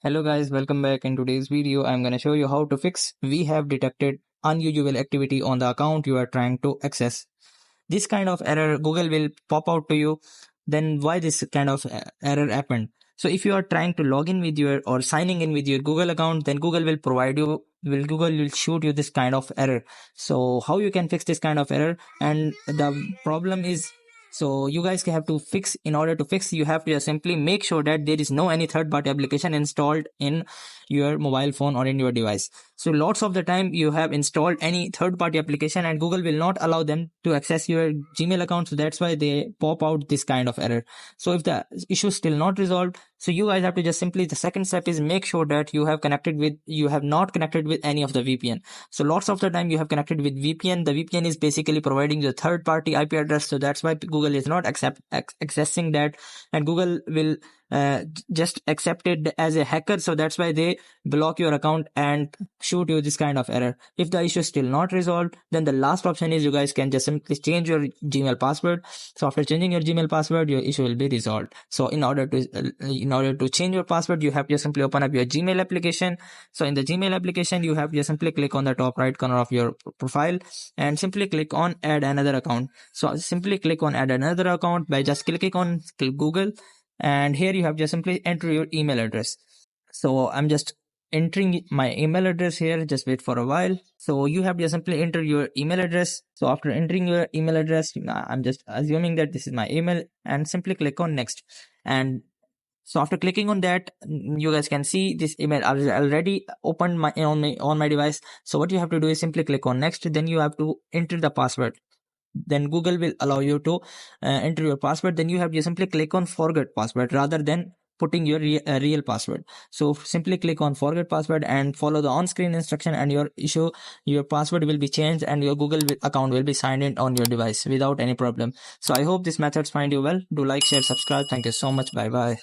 Hello guys, welcome back. In today's video, I'm going to show you how to fix we have detected unusual activity on the account you are trying to access. This kind of error Google will pop out to you. Then why this kind of error happened? So if you are trying to log in with your or signing in with your Google account, then Google will shoot you this kind of error. So how you can fix this kind of error? And the problem is, so you guys have to fix, in order to fix, you have to just simply make sure that there is no any third party application installed in your mobile phone or in your device. So lots of the time you have installed any third party application and Google will not allow them to access your Gmail account. So that's why they pop out this kind of error. So if the issue is still not resolved, so you guys have to just simply, the second step is make sure that you have not connected with any of the VPN. So lots of the time you have connected with VPN. The VPN is basically providing the third party IP address. So that's why Google is not accessing that, and Google will just accept it as a hacker. So that's why they block your account and shoot you this kind of error. If the issue is still not resolved, then the last option is you guys can just simply change your Gmail password. So after changing your Gmail password, your issue will be resolved. So in order to change your password, you have to simply open up your Gmail application. So in the Gmail application, you have to simply click on the top right corner of your profile and simply click on add another account. So simply click on add another account by just clicking on Google, and here you have just simply enter your email address. So I'm just entering my email address here. Just wait for a while. So you have to simply enter your email address. So after entering your email address, I'm just assuming that this is my email, and simply click on next. And so after clicking on that, you guys can see this email already opened on my device. So what you have to do is simply click on next. Then you have to enter the password. Then Google will allow you to enter your password. Then you have to simply click on forget password rather than putting your real password. So simply click on forget password and follow the on-screen instruction, and your password will be changed and your Google account will be signed in on your device without any problem. So I hope these methods find you well. Do like, share, subscribe. Thank you so much. Bye bye.